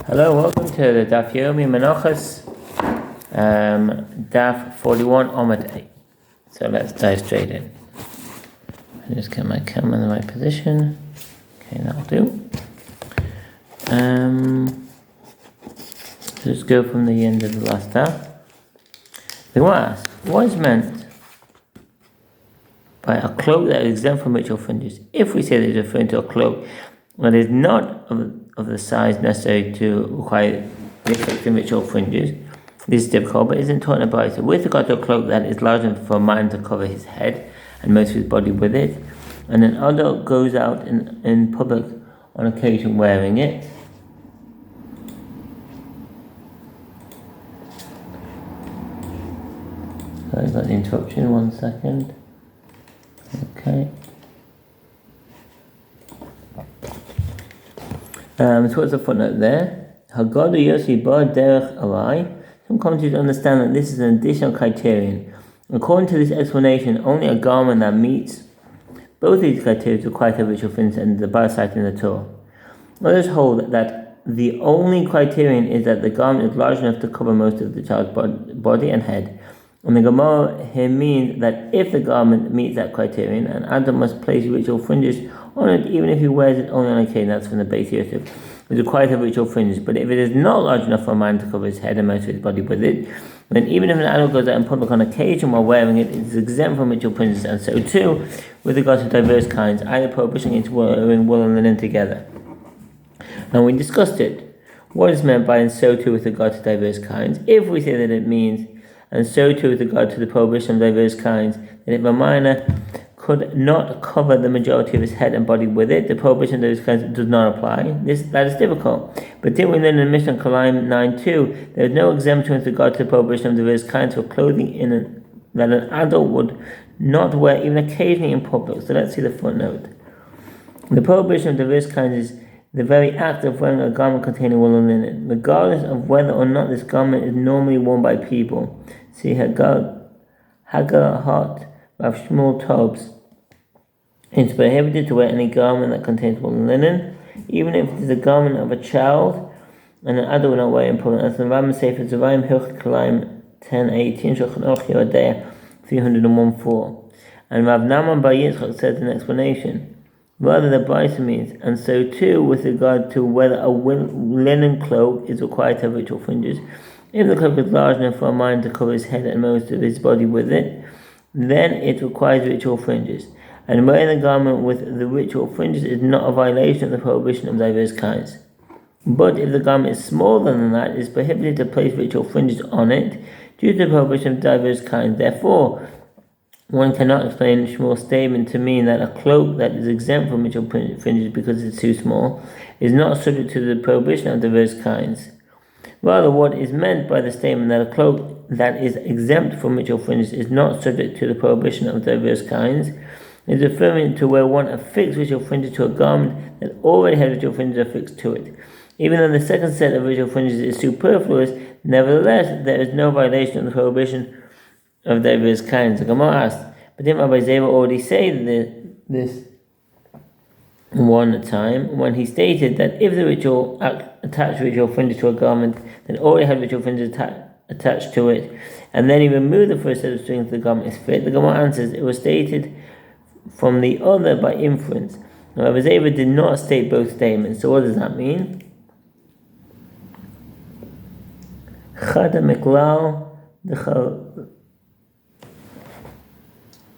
Hello, welcome to the Daf Yomi Menachot Daf 41 Omid 8. So let's dive straight in. I just get my camera in the right position. Okay, that'll do. Let's go from the end of the last Daf. The Gemara asks, what is meant by a cloak that is exempt from ritual fringes? If we say that it's referring to a cloak that is not of the size necessary to require reflecting ritual fringes, this is difficult, but isn't taught in a Brisa. With regard to a cloak that is large enough for a man to cover his head and most of his body with it, and an adult goes out in public on occasion wearing it, sorry, I got the interruption, 1 second. Okay. So what's the footnote there? Hagadu Yosi Bar Derech Arai. Some commentators understand that this is an additional criterion. According to this explanation, only a garment that meets both of these criteria is required to have ritual fringes and the bar site in the Torah. Others hold that the only criterion is that the garment is large enough to cover most of the child's body and head. And the Gemara here means that if the garment meets that criterion, an Adam must place ritual fringes on it, even if he wears it only on occasion. That's from the Beis Yosef. It's required to have ritual fringes, but if it is not large enough for a man to cover his head and most of his body with it, then even if an adult goes out in public on occasion while wearing it, it is exempt from ritual fringes, and so too with regard to diverse kinds, either prohibition against wearing wool and linen together. And we discussed it. What is meant by and so too with regard to diverse kinds? If we say that it means and so too with regard to the prohibition of diverse kinds, that if a minor could not cover the majority of his head and body with it, the prohibition of those kinds does not apply. That is difficult. But did we learn in Mishnah Kalayim 9.2, there is no exemption with regard to the prohibition of diverse kinds for clothing that an adult would not wear even occasionally in public. So let's see the footnote. The prohibition of diverse kinds is the very act of wearing a garment containing wool and linen, regardless of whether or not this garment is normally worn by people. See Hagar Hot Rav Shmuel Tobes. It's prohibited to wear any garment that contains wool and linen, even if it is a garment of a child and an adult will not wear in public. As the Rambam Sefer Zevayim Hilchot Kalayim 10:18 Shulchan Aruch Yerodea 301:4. And Rav Naman Bar Yitzchak says in explanation, rather the Brisa means, and so too with regard to whether a linen cloak is required to have ritual fringes. If the cloak is large enough for a man to cover his head and most of his body with it, then it requires ritual fringes. And wearing the garment with the ritual fringes is not a violation of the prohibition of diverse kinds. But if the garment is smaller than that, it is prohibited to place ritual fringes on it due to the prohibition of diverse kinds. Therefore, one cannot explain Shmuel's statement to mean that a cloak that is exempt from ritual fringes because it's too small is not subject to the prohibition of diverse kinds. Rather, what is meant by the statement that a cloak that is exempt from ritual fringes is not subject to the prohibition of diverse kinds is referring to where one affixed ritual fringes to a garment that already has ritual fringes affixed to it. Even though the second set of ritual fringes is superfluous, nevertheless, there is no violation of the prohibition of diverse kinds. The Gemara asked, but didn't Rabbi Zeva already say this one time when he stated that if the ritual attached ritual fringes to a garment that already had ritual fringes attached to it, and then he removed the first set of strings the garment is fit? The Gemara answers, it was stated from the other by inference. Now, Rabbi Zeva did not state both statements, so what does that mean? Chada Miklal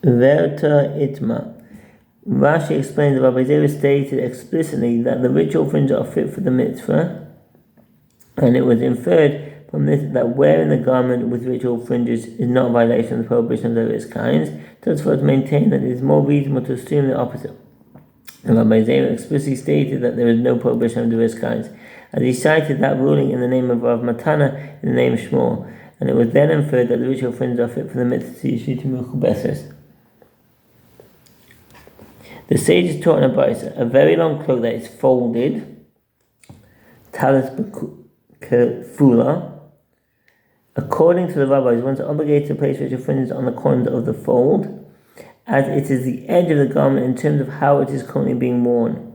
Verta Itma. Rashi explains that Rabbi Zeva stated explicitly that the ritual fringes are fit for the mitzvah, and it was inferred from this that wearing the garment with ritual fringes is not a violation of the prohibition of various kinds. Tosfot maintain that it is more reasonable to assume the opposite. And Rabbi Zeva explicitly stated that there is no prohibition of various kinds, as he cited that ruling in the name of Rav Matana in the name of Shmuel, and it was then inferred that the ritual fringes are fit for the mitzvah Yishitim Mechubeses. The sages taught in a Brisa, a very long cloak that is folded, talis kefula. According to the rabbis, one is obligated to place ritual fringes on the corners of the fold, as it is the edge of the garment in terms of how it is currently being worn.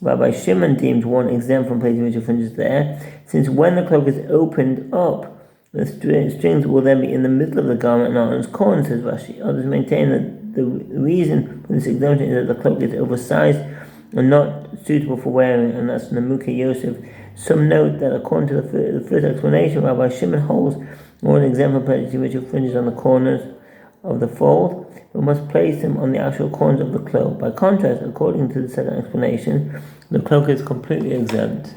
Rabbi Shimon deemed one exempt from placing ritual fringes there, since when the cloak is opened up, the strings will then be in the middle of the garment, not on its corner, says Rashi. Others maintain that the reason for this exemption is that the cloak is oversized and not suitable for wearing, and that's Namuka Yosef. Some note that according to the first explanation, Rabbi Shimon holds one exempt from placing ritual fringes on the corners of the fold, but must place them on the actual corners of the cloak. By contrast, according to the second explanation, the cloak is completely exempt.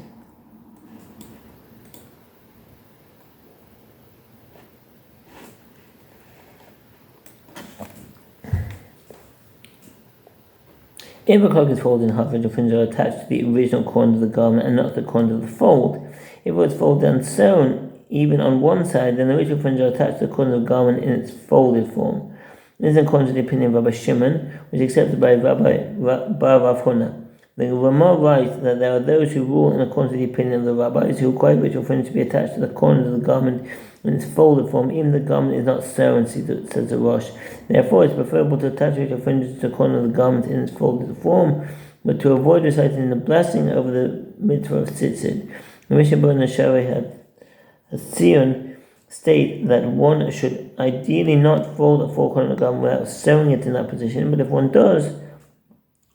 If a cloak is folded in half, ritual fringes are attached to the original corners of the garment and not the corners of the fold. If it was folded and sewn even on one side, then the ritual fringes are attached to the corners of the garment in its folded form. This is according to the opinion of Rabbi Shimon, which is accepted by Rabbi Bar Rav Huna. The Ramah writes that there are those who rule in accordance with the opinion of the rabbis who require ritual fringes to be attached to the corners of the garment in its folded form, even the garment is not sewn, says the Rosh. Therefore, it's preferable to attach ritual fringes to the corner of the garment in its folded form, but to avoid reciting the blessing over the mitzvah of tzitzit. The Mishnah and Shari Hatzion state that one should ideally not fold a four corner of the garment without sewing it in that position, but if one does,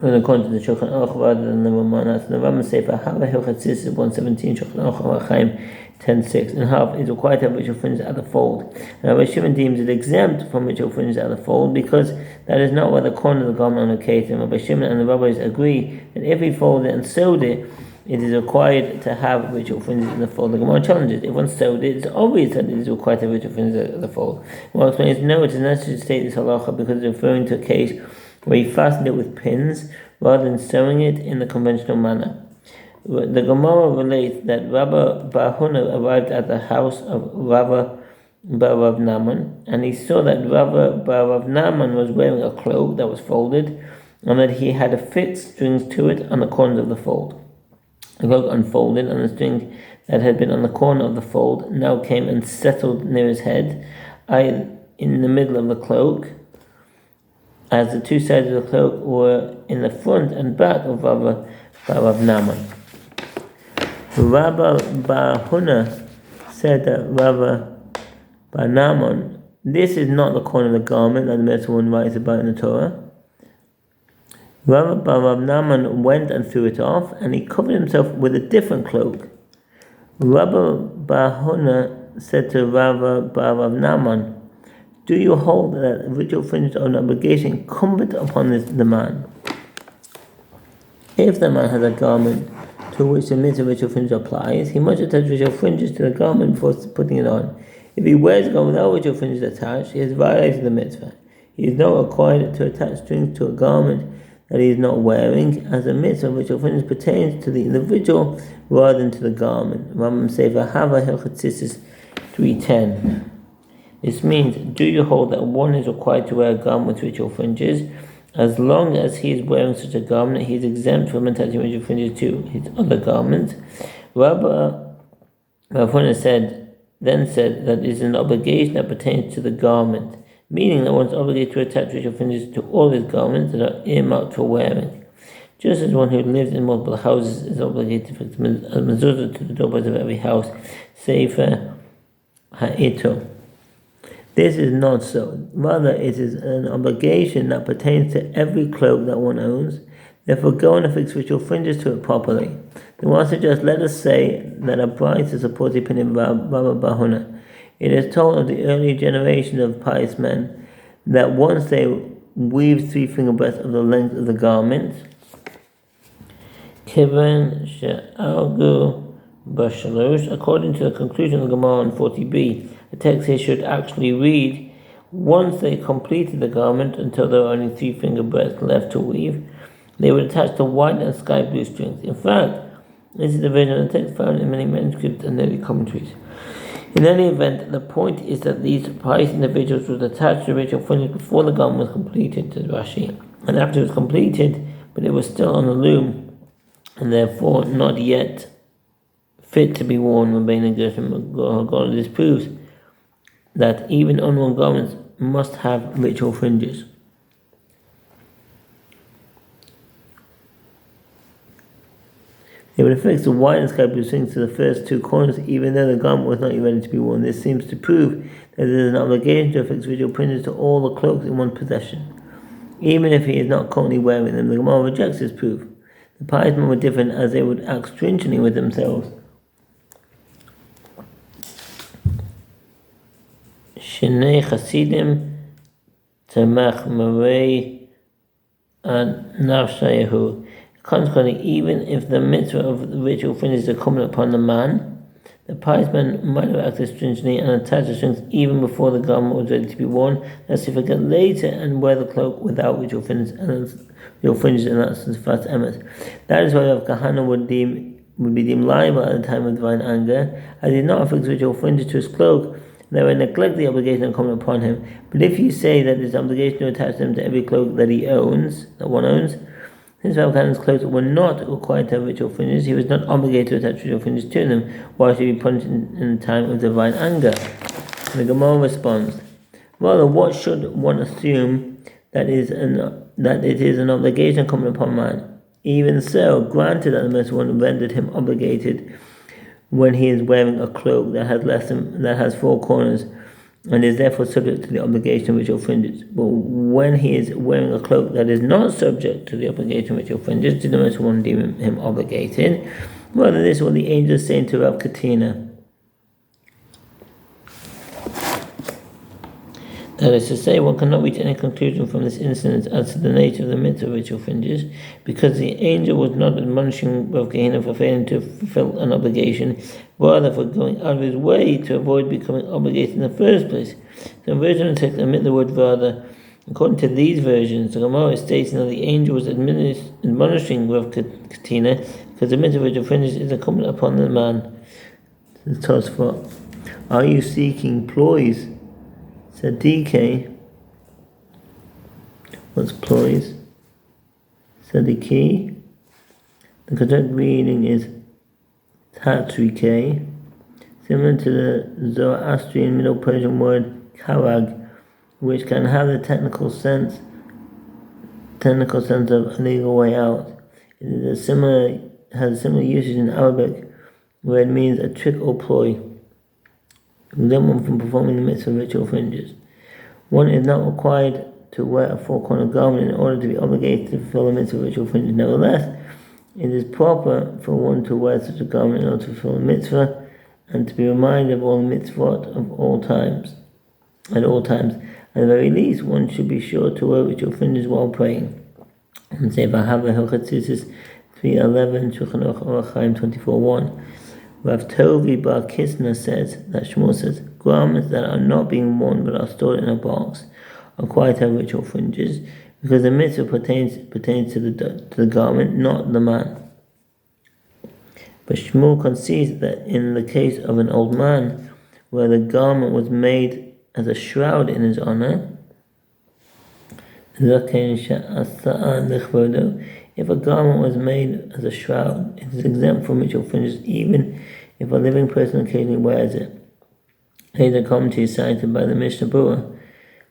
and according to the Shulchan Aruch rather than the Ramah, the Rambam Sefer Hava Hilchot Tzitzit 117, Shulchan Aruch Orach Chaim 10:6, and half is required to have ritual fringes at the fold. And Rabbi Shimon deems it exempt from ritual fringes at the fold because that is not where the corner of the garment are located. And Rabbi Shimon and the rabbis agree that if he folded it and sewed it, it is required to have ritual fringes in the fold. The Gemara challenges, if one sewed it, it's obvious that it is required to have ritual fringes at the fold. Well, explains, no, it is necessary to state this halacha because it's referring to a case where he fastened it with pins rather than sewing it in the conventional manner. The Gemara relates that Rabbi Bar Huna arrived at the house of Rabbi Bar Rav Naaman, and he saw that Rabbi Bar Rav Naaman was wearing a cloak that was folded, and that he had affixed strings to it on the corners of the fold. The cloak unfolded, and the string that had been on the corner of the fold now came and settled near his head, in the middle of the cloak, as the two sides of the cloak were in the front and back of Rabbi Bar Rav Naaman. Rabbi Bar Huna said that Rabbi Bar Naaman, this is not the corner of the garment that the Mitzvah one writes about in the Torah. Rabbi Bar Rav Naaman went and threw it off, and he covered himself with a different cloak. Rabbi Bar Huna said to Rabbi Bar Rav Naaman, do you hold that ritual fringes are an obligation incumbent upon the man? If the man has a garment to which the mitzvah ritual fringe applies, he must attach ritual fringes to the garment before putting it on. If he wears a garment without ritual fringes attached, he has violated the mitzvah. He is not required to attach strings to a garment that he is not wearing, as the mitzvah ritual fringes pertains to the individual rather than to the garment. Rambam Sefer Hava Hilchot Tzitzit 3:10. This means, do you hold that one is required to wear a garment with ritual fringes? As long as he is wearing such a garment, he is exempt from attaching ritual fringes to his other garments. Rabbi Rav Huna said that it is an obligation that pertains to the garment, meaning that one is obligated to attach ritual fringes to all his garments that are earmarked for wearing. Just as one who lives in multiple houses is obligated to fix a mezuzah to the doorpost of every house, Sefer Ha'ito. This is not so. Rather, it is an obligation that pertains to every cloak that one owns. Therefore, go and affix ritual fringes to it properly. The one suggests, let us say that a bride to support the opinion of Rabbi Bar Huna. It is told of the early generation of pious men that once they weaved 3 finger breadths of the length of the garment, Kivan She'algu Bashalosh, according to the conclusion of the Gemara on 40b, the text here should actually read, once they completed the garment until there were only 3 finger breadths left to weave, they would attach the white and sky blue strings. In fact, this is the version of the text found in many manuscripts and early commentaries. In any event, the point is that these pious individuals would attach the ritual fringes before the garment was completed, to Rashi, and after it was completed, but it was still on the loom, and therefore not yet fit to be worn. Rabbeinu Gershom Haggadah. This proves that even unworn garments must have ritual fringes. It would affix the widest caliber strings to the first two corners, even though the garment was not yet ready to be worn. This seems to prove that there is an obligation to affix visual printers to all the cloaks in one's possession, even if he is not currently wearing them. The Gemara rejects this proof. The pious men were different, as they would act stringently with themselves. Shnei Chasidim Tamach Marei and Nafshayahu. Consequently, even if the mitzvah of the ritual fringes is incumbent upon the man, the pious man might have acted stringently and attached the strings even before the garment was ready to be worn, lest he forget later and wear the cloak without ritual fringes, and that's fast emes. That is why Rav Kahana would be deemed liable at the time of divine anger, as he did not affix ritual fringes to his cloak. They would neglect the obligation incumbent upon him. But if you say that his obligation to attach them to every cloak that one owns, since Rav Kahana's clothes were not required to have ritual fringes, he was not obligated to attach ritual fringes to them. Why should he be punished in the time of divine anger? The Gemara responds, rather, what should one assume that it is an obligation incumbent upon man? Even so, granted that the Merciful One rendered him obligated when he is wearing a cloak that has four corners, and is therefore subject to the obligation of ritual fringes. But when he is wearing a cloak that is not subject to the obligation of ritual fringes, did the Merciful One deem him obligated? Rather, this is what the angel is saying to Rav Katina. That is to say, one cannot reach any conclusion from this incident as to the nature of the mitzvah of ritual fringes, because the angel was not admonishing Rav Kahina for failing to fulfill an obligation, rather for going out of his way to avoid becoming obligated in the first place. Some versions of the text omit the word rather. According to these versions, the Gemara is stating that the angel was admonishing Rav Katina because the mitzvah of ritual fringes is incumbent upon the man. The Tosfot, are you seeking ploys? Said DK, what's ploys? Sadiki. The correct reading is Tatrike, similar to the Zoroastrian Middle Persian word karag, which can have the technical sense of a legal way out. It has a similar usage in Arabic, where it means a trick or ploy. Prevent one from performing the mitzvah of ritual fringes. One is not required to wear a four-cornered garment in order to be obligated to fulfill the mitzvah of ritual fringes. Nevertheless, it is proper for one to wear such a garment in order to fulfill the mitzvah and to be reminded of all the mitzvot at all times. At the very least, one should be sure to wear ritual fringes while praying. And say, V'hava Hilchot Tzitzis 3:11, Shulchan Aruch Orach Chaim 24:1. Rav Tovi Bar Kisna says, that Shmuel says, garments that are not being worn but are stored in a box are required to have ritual fringes, because the mitzvah pertains to the garment, not the man. But Shmuel concedes that in the case of an old man, where the garment was made as a shroud in his honor, if a garment was made as a shroud, it is exempt from ritual fringes, even if a living person occasionally wears it. Later commentaries cited by the Mishnah Berurah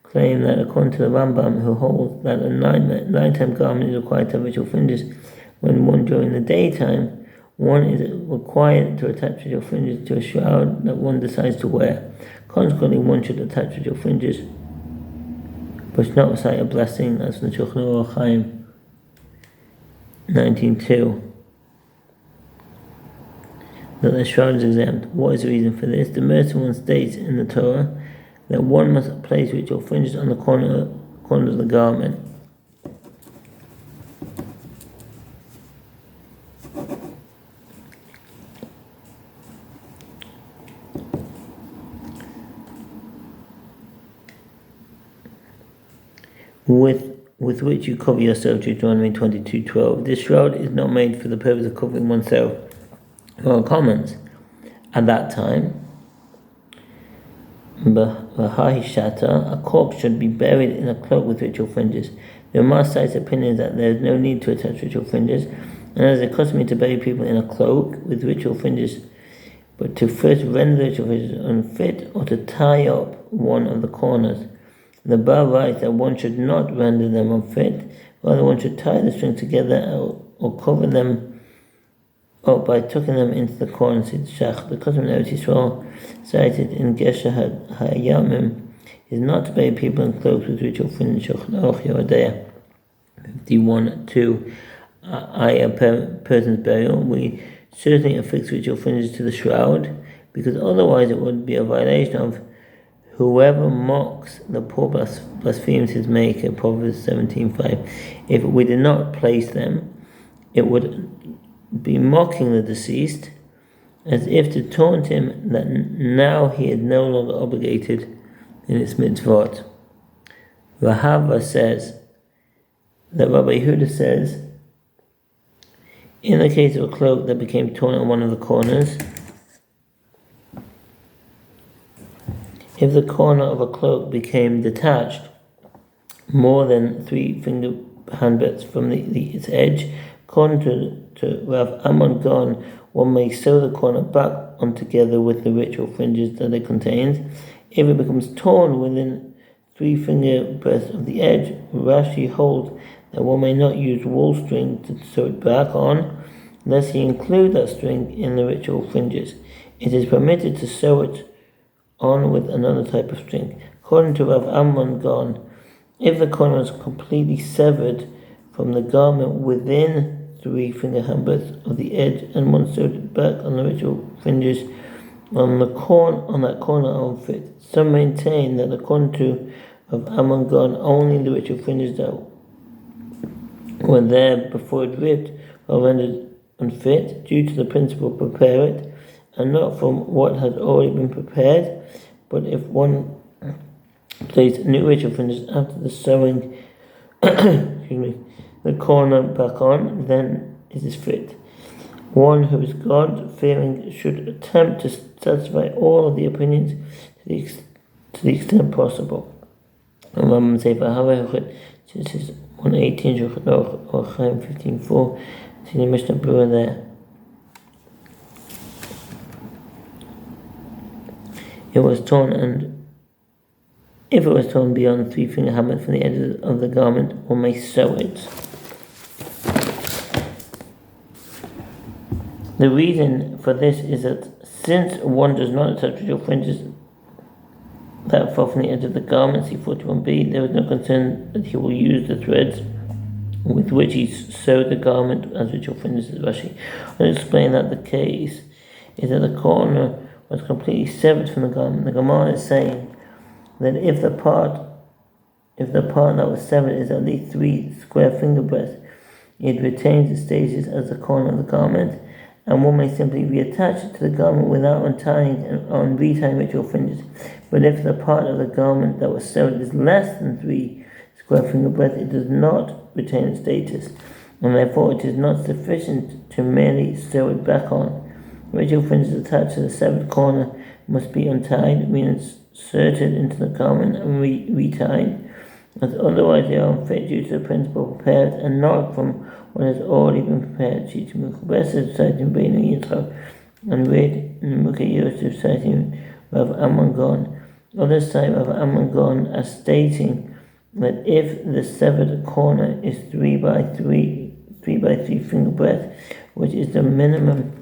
claim that according to the Rambam, who holds that a nighttime garment is required to have ritual fringes, when worn during the daytime, one is required to attach ritual fringes to a shroud that one decides to wear. Consequently, one should attach ritual fringes, but should not recite a blessing, as in the Shulchan Aruch Chaim 19:2. That the shroud is exempt. What is the reason for this? The Merciful One states in the Torah that one must place ritual fringes on the corners of the garment. With which you cover yourself, Deuteronomy 22:12. This shroud is not made for the purpose of covering oneself. Well, comments. At that time, a corpse should be buried in a cloak with ritual fringes. The Ramah cites opinions that there is no need to attach ritual fringes, and it is customary to bury people in a cloak with ritual fringes, but to first render the ritual fringes unfit or to tie up one of the corners. The Bar writes that one should not render them unfit, rather one should tie the strings together or cover them by tucking them into the corners of the shach. The custom of Eretz Yisrael, cited in Gesher HaYamim, is not to bury people in clothes with ritual fringe, Shulchan Aruch Yerodea 51-2. A person's burial, we certainly affix ritual fringes to the shroud, because otherwise it would be a violation of whoever mocks the poor blasphemes his maker, Proverbs 17:5. If we did not place them, it would be mocking the deceased, as if to taunt him that now he is no longer obligated in its mitzvot. Rahava says that Rabbi Yehuda says, in the case of a cloak that became torn on one of the corners, if the corner of a cloak became detached more than 3 finger handbreadths from its edge, according to Rav Amon Gon, one may sew the corner back on together with the ritual fringes that it contains. If it becomes torn within 3 finger breadths of the edge, Rashi holds that one may not use wool string to sew it back on, unless he include that string in the ritual fringes. It is permitted to sew it on with another type of string. According to Rav Amon Gon, if the corner is completely severed from the garment within 3 finger handbreadths of the edge, and one sewed it back on the ritual fringes on that corner unfit. Some maintain that according to Rav Amon Gon, only the ritual fringes that were there before it ripped are rendered unfit due to the principle prepare it, and not from what has already been prepared. But if one placed new ritual fringes after the sewing the corner back on, then it is fit. One who is God-fearing should attempt to satisfy all of the opinions to the extent possible. This is 118, or 15:4. See the Mishnah Berurah there. If it was torn beyond 3 finger handbreadths from the edges of the garment, one may sew it. The reason for this is that since one does not attach ritual fringes that far from the edge of the garment, see 41b, there is no concern that he will use the threads with which he sewed the garment as ritual fringes, as Rashi. I'll explain that the case is that the corner was completely severed from the garment. The Gemara is saying that if the part that was severed is at least 3 square finger breadths, it retains its status as the corner of the garment, and one may simply reattach it to the garment without untying and retying ritual fringes. But if the part of the garment that was severed is less than 3 square finger breadths, it does not retain its status, and therefore it is not sufficient to merely sew it back on. Ritual fringes attached to the severed corner must be untied, reinserted into the garment, and retied, as otherwise they are unfit due to the principle prepared and not from what has already been prepared. And read in Mukha Yosef citing Rav Amon Gon. Others cite Rav Amon Gon as stating that if the severed corner is 3 by 3 finger breadth, which is the minimum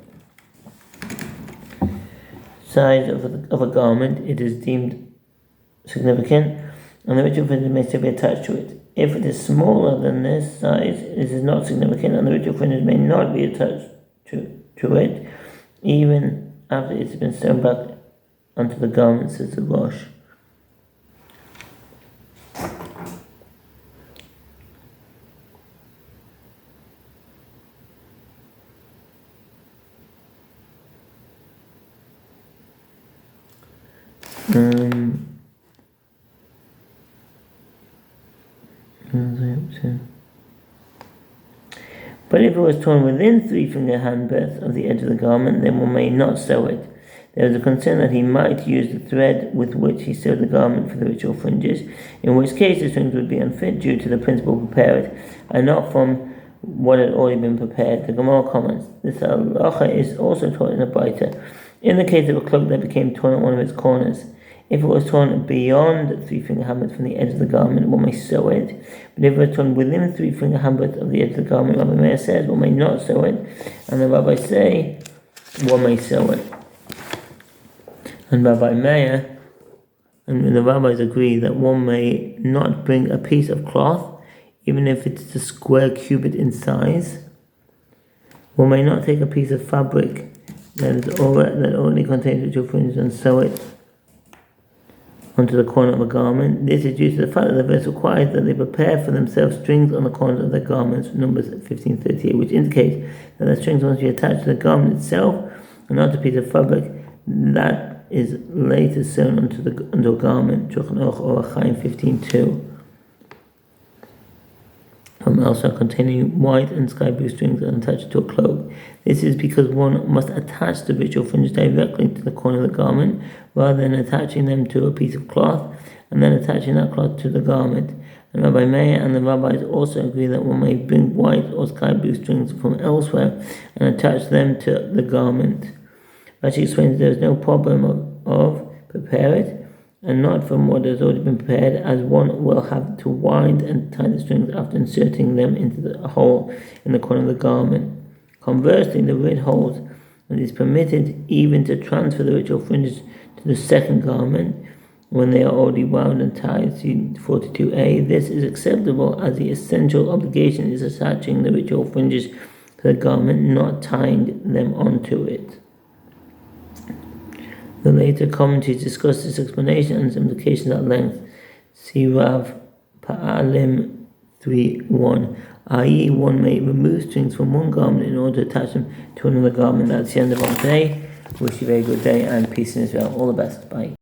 size of a garment, it is deemed significant, and the ritual fringes may still be attached to it. If it is smaller than this size, it is not significant, and the ritual fringes may not be attached to it, even after it has been sewn back onto the garment, says the Rosh. But if it was torn within 3 finger handbreadths of the edge of the garment, then one may not sew it. There is a concern that he might use the thread with which he sewed the garment for the ritual fringes, in which case the strings would be unfit due to the principle prepared, and not from what had already been prepared. The Gemara comments, this halacha is also taught in a Baita. In the case of a cloak that became torn at one of its corners, If it was torn beyond 3-finger handbreadth from the edge of the garment, one may sew it. But if it was torn within 3-finger handbreadth of the edge of the garment, Rabbi Meir says one may not sew it, and the rabbis say one may sew it. And Rabbi Meir and the rabbis agree that one may not bring a piece of cloth, even if it's a square cubit in size. One may not take a piece of fabric that only contains ritual fringes and sew it onto the corner of a garment. This is due to the fact that the verse requires that they prepare for themselves strings on the corners of their garments, Numbers 15:38, which indicates that the strings must be attached to the garment itself and not a piece of fabric that is later sewn onto a garment, Shulchan Aruch Orach Chaim 15:2. From elsewhere containing white and sky blue strings and attached to a cloak. This is because one must attach the ritual fringes directly to the corner of the garment, rather than attaching them to a piece of cloth and then attaching that cloth to the garment. And Rabbi Meir and the rabbis also agree that one may bring white or sky blue strings from elsewhere and attach them to the garment. Rashi explains there is no problem of prepare it, and not from what has already been prepared, as one will have to wind and tie the strings after inserting them into the hole in the corner of the garment. Conversely, the rid holds that it is permitted even to transfer the ritual fringes to the second garment when they are already wound and tied. See 42a. This is acceptable as the essential obligation is attaching the ritual fringes to the garment, not tying them onto it. The later commentaries discuss this explanation and its implications at length. See Rav Pa'alim 3:1, i.e. one may remove strings from one garment in order to attach them to another garment. That's the end of our day. Wish you a very good day and peace in Israel. All the best. Bye.